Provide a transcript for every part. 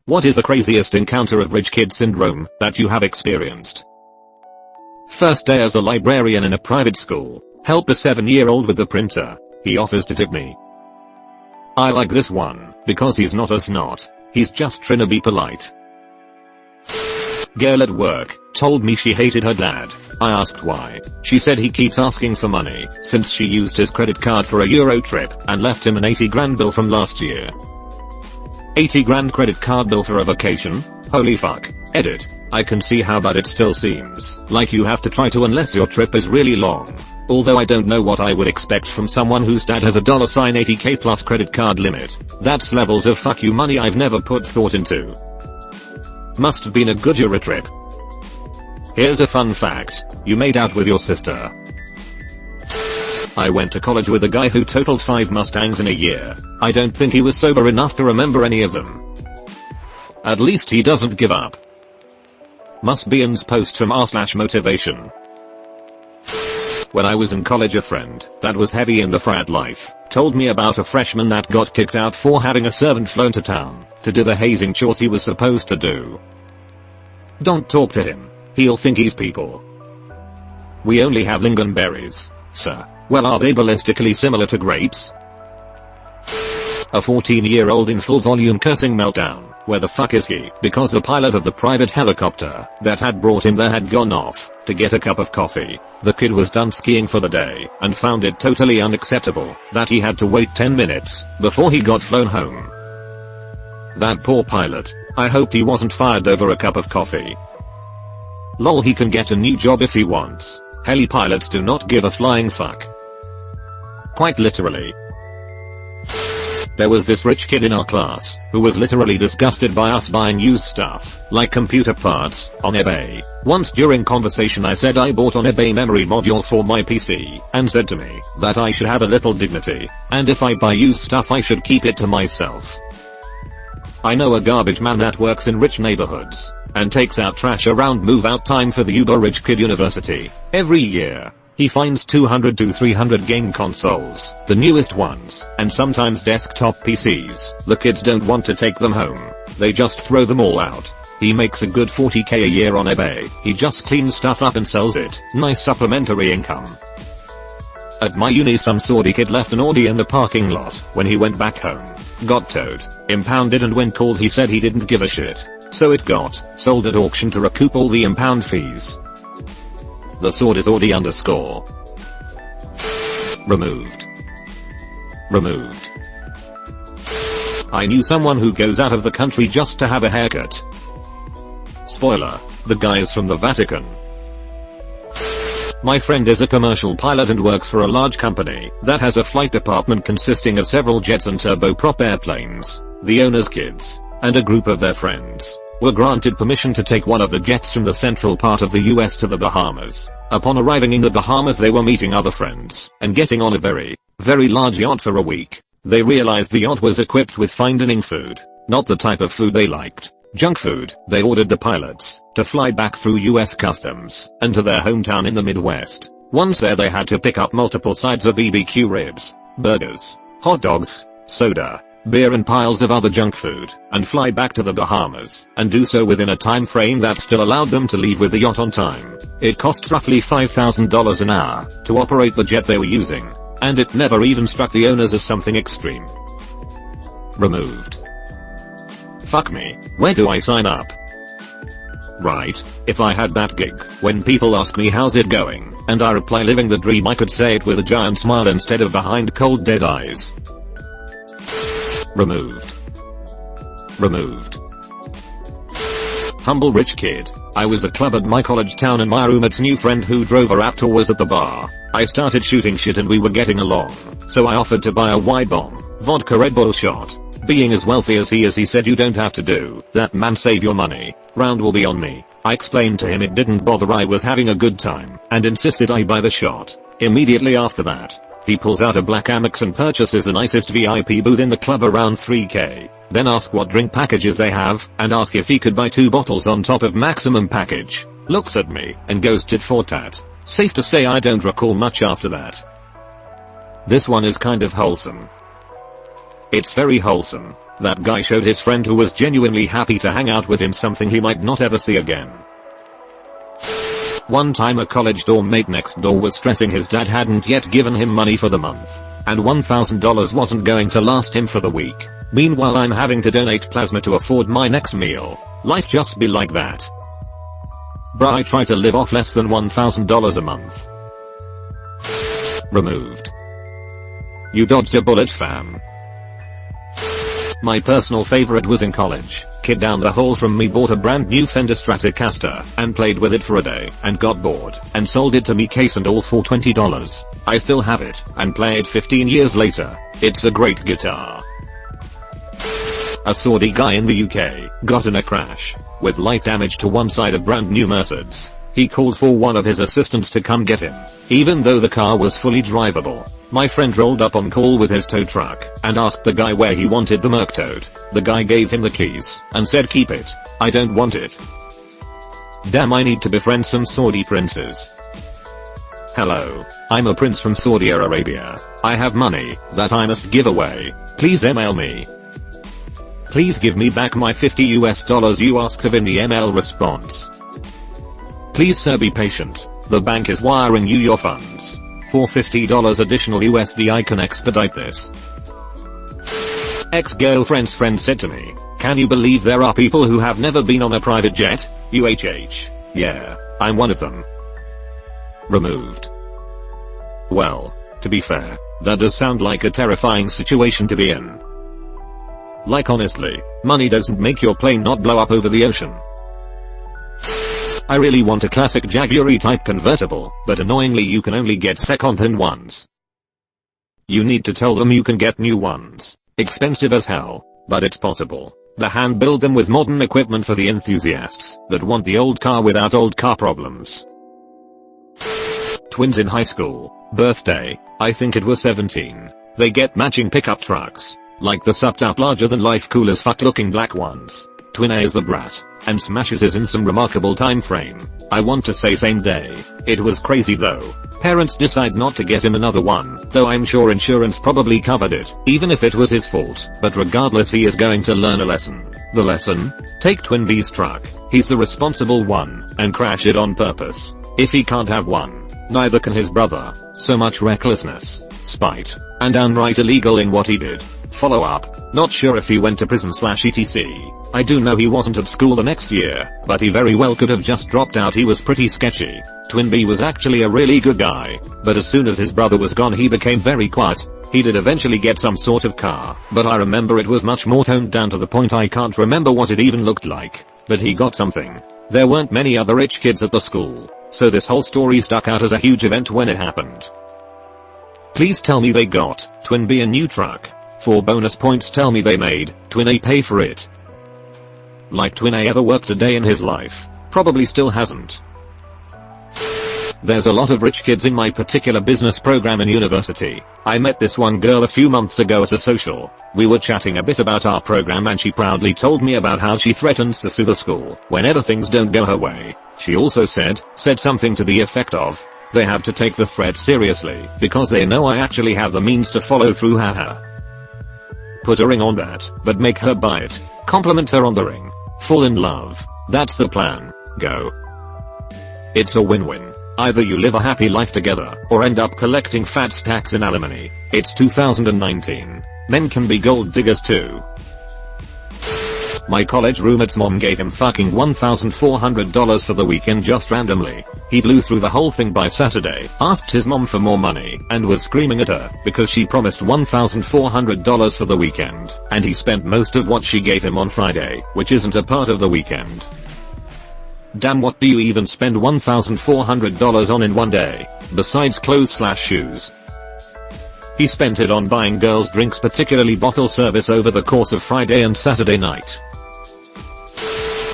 What is the craziest encounter of rich kid syndrome that you have experienced? First day as a librarian in a private school. Help a 7-year-old with the printer. He offers to tip me. I like this one, because he's not a snot. He's just trying to be polite. Girl at work told me she hated her dad. I asked why. She said he keeps asking for money since she used his credit card for a Euro trip and left him an 80 grand bill from last year. 80 grand credit card bill for a vacation? Holy fuck. Edit. I can see how bad it still seems like you have to try to unless your trip is really long. Although I don't know what I would expect from someone whose dad has a $80k plus credit card limit. That's levels of fuck you money I've never put thought into. Must have been a good Euro trip. Here's a fun fact. You made out with your sister. I went to college with a guy who totaled 5 Mustangs in a year. I don't think he was sober enough to remember any of them. At least he doesn't give up. Must be Ian's post from r/motivation. When I was in college, a friend that was heavy in the frat life told me about a freshman that got kicked out for having a servant flown to town to do the hazing chores he was supposed to do. Don't talk to him. He'll think he's people. We only have lingonberries, sir. Well, are they ballistically similar to grapes? A 14-year-old in full volume cursing meltdown. Where the fuck is he? Because the pilot of the private helicopter that had brought him there had gone off to get a cup of coffee. The kid was done skiing for the day and found it totally unacceptable that he had to wait 10 minutes before he got flown home. That poor pilot. I hope he wasn't fired over a cup of coffee. Lol, he can get a new job if he wants. Heli pilots do not give a flying fuck. Quite literally. There was this rich kid in our class who was literally disgusted by us buying used stuff, like computer parts, on eBay. Once during conversation I said I bought on eBay memory module for my PC, and said to me that I should have a little dignity, and if I buy used stuff I should keep it to myself. I know a garbage man that works in rich neighborhoods and takes out trash around move out time for the uber rich kid university. Every year, he finds 200 to 300 game consoles, the newest ones, and sometimes desktop PCs. The kids don't want to take them home. They just throw them all out. He makes a good 40k a year on eBay. He just cleans stuff up and sells it. Nice supplementary income. At my uni, some sawdy kid left an Audi in the parking lot when he went back home. Got towed, impounded, and when called he said he didn't give a shit. So it got sold at auction to recoup all the impound fees. The sword is Audi underscore. Removed. Removed. I knew someone who goes out of the country just to have a haircut. Spoiler, the guy is from the Vatican. My friend is a commercial pilot and works for a large company that has a flight department consisting of several jets and turboprop airplanes. The owner's kids and a group of their friends were granted permission to take one of the jets from the central part of the US to the Bahamas. Upon arriving in the Bahamas, they were meeting other friends and getting on a very, very large yacht for a week. They realized the yacht was equipped with fine dining food, not the type of food they liked. Junk food. They ordered the pilots to fly back through US customs and to their hometown in the Midwest. Once there, they had to pick up multiple sides of BBQ ribs, burgers, hot dogs, soda, beer, and piles of other junk food, and fly back to the Bahamas, and do so within a time frame that still allowed them to leave with the yacht on time. It cost roughly $5,000 an hour to operate the jet they were using, and it never even struck the owners as something extreme. Removed. Fuck me, where do I sign up? Right, if I had that gig, when people ask me how's it going, and I reply living the dream, I could say it with a giant smile instead of behind cold dead eyes. Removed. Removed. Humble rich kid. I was at club at my college town and my roommate's new friend who drove a Raptor was at the bar. I started shooting shit and we were getting along, so I offered to buy a wide bomb, vodka Red Bull shot. Being as wealthy as he is, he said, "You don't have to do that, man, save your money. Round will be on me." I explained to him it didn't bother, I was having a good time, and insisted I buy the shot. Immediately after that, he pulls out a black Amex and purchases the nicest VIP booth in the club, around 3k. Then ask what drink packages they have, and ask if he could buy 2 bottles on top of maximum package. Looks at me, and goes tit for tat. Safe to say I don't recall much after that. This one is kind of wholesome. It's very wholesome. That guy showed his friend who was genuinely happy to hang out with him something he might not ever see again. One time a college dorm mate next door was stressing his dad hadn't yet given him money for the month, and $1,000 wasn't going to last him for the week. Meanwhile I'm having to donate plasma to afford my next meal. Life just be like that. Bruh, I try to live off less than $1,000 a month. Removed. You dodged a bullet, fam. My personal favorite was in college. Kid down the hall from me bought a brand new Fender Stratocaster and played with it for a day and got bored and sold it to me case and all for $20. I still have it and play it 15 years later. It's a great guitar. A Saudi guy in the UK got in a crash with light damage to one side of brand new Mercedes. He called for one of his assistants to come get him, even though the car was fully drivable. My friend rolled up on call with his tow truck and asked the guy where he wanted the Merc towed. The guy gave him the keys and said keep it. I don't want it. Damn, I need to befriend some Saudi princes. Hello, I'm a prince from Saudi Arabia. I have money that I must give away. Please email me. Please give me back my $50 you asked of in the email response. Please sir, be patient. The bank is wiring you your funds. For $50 additional USD I can expedite this. Ex-girlfriend's friend said to me, can you believe there are people who have never been on a private jet? UHH. Yeah, I'm one of them. Removed. Well, to be fair, that does sound like a terrifying situation to be in. Like honestly, money doesn't make your plane not blow up over the ocean. I really want a classic Jaguar type convertible, but annoyingly you can only get second-hand ones. You need to tell them you can get new ones. Expensive as hell, but it's possible. They hand build them with modern equipment for the enthusiasts that want the old car without old car problems. Twins in high school, birthday, I think it was 17. They get matching pickup trucks, like the supped up larger than life cool as fuck looking black ones. Twin A is the brat, and smashes his in some remarkable time frame. I want to say same day. It was crazy though. Parents decide not to get him another one, though I'm sure insurance probably covered it, even if it was his fault. But regardless, he is going to learn a lesson. The lesson? Take Twin B's truck. He's the responsible one, and crash it on purpose. If he can't have one, neither can his brother. So much recklessness, spite, and downright illegal in what he did. Follow up. Not sure if he went to prison/etc. I do know he wasn't at school the next year, but he very well could have just dropped out. He was pretty sketchy. Twin B was actually a really good guy, but as soon as his brother was gone he became very quiet. He did eventually get some sort of car, but I remember it was much more toned down to the point I can't remember what it even looked like. But he got something. There weren't many other rich kids at the school, so this whole story stuck out as a huge event when it happened. Please tell me they got Twin B a new truck. For bonus points tell me they made Twin A pay for it. Like Twin A ever worked a day in his life? Probably still hasn't. There's a lot of rich kids in my particular business program in university. I met this one girl a few months ago at a social. We were chatting a bit about our program and she proudly told me about how she threatens to sue the school whenever things don't go her way. She also said something to the effect of, they have to take the threat seriously because they know I actually have the means to follow through. Haha. Put a ring on that, but make her buy it. Compliment her on the ring. Fall in love. That's the plan. Go. It's a win-win. Either you live a happy life together, or end up collecting fat stacks in alimony. It's 2019. Men can be gold diggers too. My college roommate's mom gave him fucking $1,400 for the weekend just randomly. He blew through the whole thing by Saturday, asked his mom for more money, and was screaming at her because she promised $1,400 for the weekend, and he spent most of what she gave him on Friday, which isn't a part of the weekend. Damn, what do you even spend $1,400 on in one day, besides clothes/shoes? He spent it on buying girls drinks, particularly bottle service, over the course of Friday and Saturday night.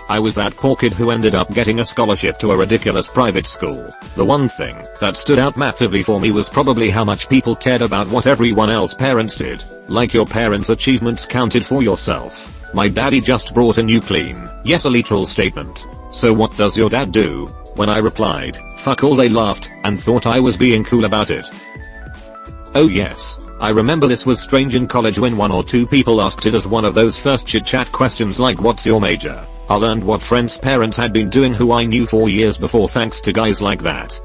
I was that poor kid who ended up getting a scholarship to a ridiculous private school. The one thing that stood out massively for me was probably how much people cared about what everyone else's parents did. Like your parents' achievements counted for yourself. My daddy just brought a new clean, yes, a literal statement. So what does your dad do? When I replied, fuck all, they laughed and thought I was being cool about it. Oh yes, I remember this was strange in college when one or two people asked it as one of those first chit chat questions like what's your major. I learned what friends' parents had been doing who I knew 4 years before thanks to guys like that.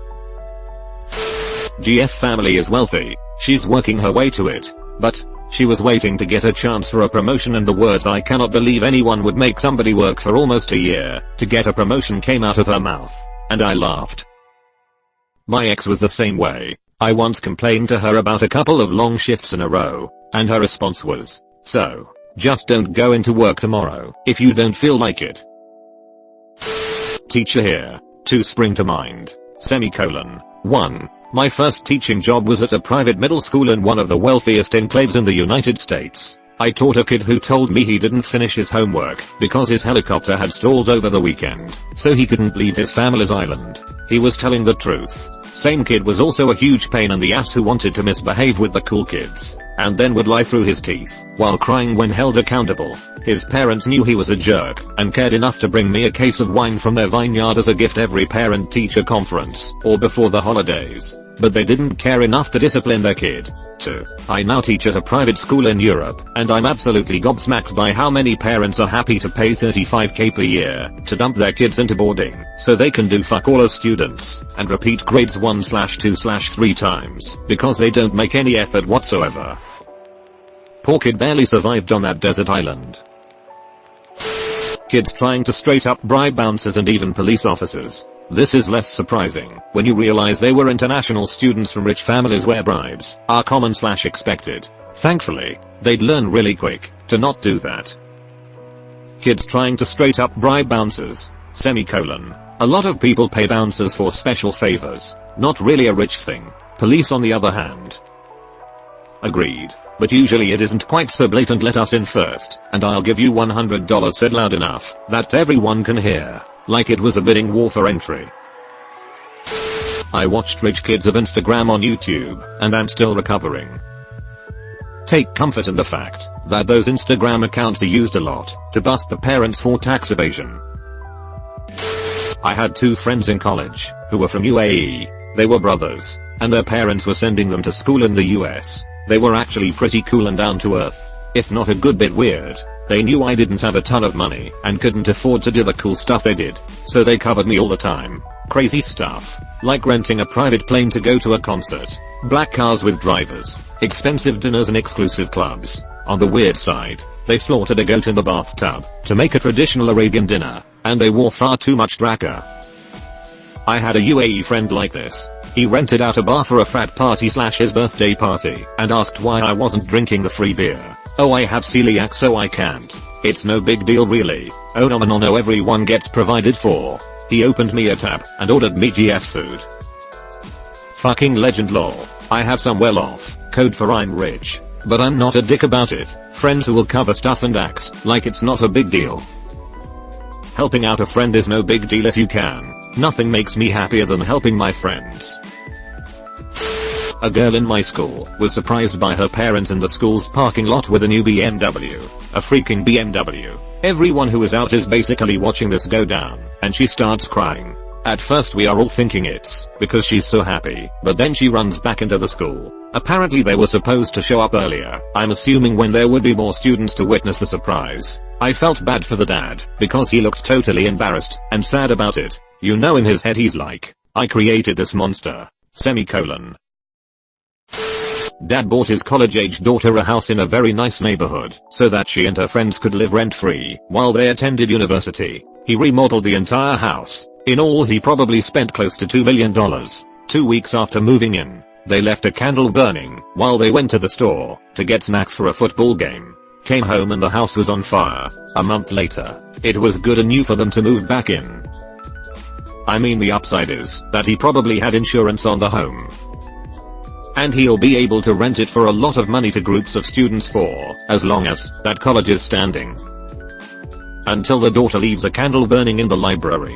GF family is wealthy, she's working her way to it. But she was waiting to get a chance for a promotion and the words "I cannot believe anyone would make somebody work for almost a year to get a promotion" came out of her mouth. And I laughed. My ex was the same way. I once complained to her about a couple of long shifts in a row, and her response was, "So, just don't go into work tomorrow if you don't feel like it." Teacher here. 2 spring to mind. 1. My first teaching job was at a private middle school in one of the wealthiest enclaves in the United States. I taught a kid who told me he didn't finish his homework because his helicopter had stalled over the weekend, so he couldn't leave his family's island. He was telling the truth. Same kid was also a huge pain in the ass who wanted to misbehave with the cool kids, and then would lie through his teeth while crying when held accountable. His parents knew he was a jerk and cared enough to bring me a case of wine from their vineyard as a gift every parent-teacher conference or before the holidays. But they didn't care enough to discipline their kid. 2. I now teach at a private school in Europe, and I'm absolutely gobsmacked by how many parents are happy to pay $35K per year to dump their kids into boarding so they can do fuck all as students and repeat grades 1/2/3 times because they don't make any effort whatsoever. Poor kid barely survived on that desert island. Kids trying to straight up bribe bouncers and even police officers. This is less surprising when you realize they were international students from rich families where bribes are common/expected. Thankfully, they'd learn really quick to not do that. Kids trying to straight up bribe bouncers. A lot of people pay bouncers for special favors, not really a rich thing. Police on the other hand. Agreed. But usually it isn't quite so blatant "let us in first, and I'll give you $100" said loud enough that everyone can hear, like it was a bidding war for entry. I watched rich kids of Instagram on YouTube, and I'm still recovering. Take comfort in the fact that those Instagram accounts are used a lot to bust the parents for tax evasion. I had 2 friends in college who were from UAE. They were brothers, and their parents were sending them to school in the US. They were actually pretty cool and down to earth, if not a good bit weird. They knew I didn't have a ton of money and couldn't afford to do the cool stuff they did, so they covered me all the time. Crazy stuff, like renting a private plane to go to a concert, black cars with drivers, expensive dinners and exclusive clubs. On the weird side, they slaughtered a goat in the bathtub to make a traditional Arabian dinner, and they wore far too much draka. I had a UAE friend like this. He rented out a bar for a frat party/his birthday party and asked why I wasn't drinking the free beer. "Oh, I have celiac so I can't. It's no big deal really. Oh no, everyone gets provided for." He opened me a tab and ordered me GF food. Fucking legend lol. I have some well off code for I'm rich, but I'm not a dick about it. Friends who will cover stuff and act like it's not a big deal. Helping out a friend is no big deal if you can. Nothing makes me happier than helping my friends. A girl in my school was surprised by her parents in the school's parking lot with a new BMW. A freaking BMW. Everyone who is out is basically watching this go down, and she starts crying. At first we are all thinking it's because she's so happy, but then she runs back into the school. Apparently they were supposed to show up earlier, I'm assuming when there would be more students to witness the surprise. I felt bad for the dad, because he looked totally embarrassed and sad about it. You know, in his head he's like, "I created this monster." Dad bought his college-age daughter a house in a very nice neighborhood so that she and her friends could live rent-free while they attended university. He remodeled the entire house. In all he probably spent close to $2 million. 2 weeks after moving in, they left a candle burning while they went to the store to get snacks for a football game. Came home and the house was on fire. A month later, it was good and new for them to move back in. I mean, the upside is that he probably had insurance on the home. And he'll be able to rent it for a lot of money to groups of students for as long as that college is standing. Until the daughter leaves a candle burning in the library.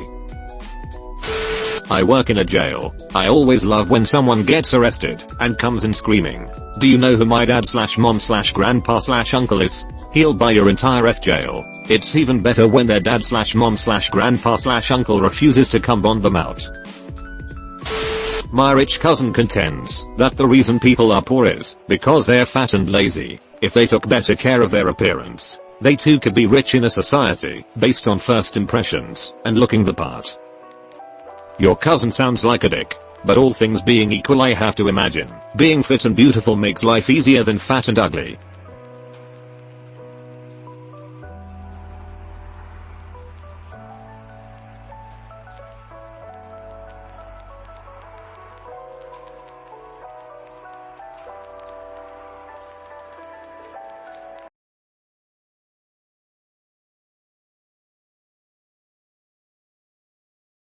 I work in a jail. I always love when someone gets arrested and comes in screaming, "Do you know who my dad/mom/grandpa/uncle is? He'll buy your entire jail." It's even better when their dad/mom/grandpa/uncle refuses to come bond them out. My rich cousin contends that the reason people are poor is because they're fat and lazy. If they took better care of their appearance, they too could be rich in a society based on first impressions and looking the part. Your cousin sounds like a dick, but all things being equal, I have to imagine being fit and beautiful makes life easier than fat and ugly.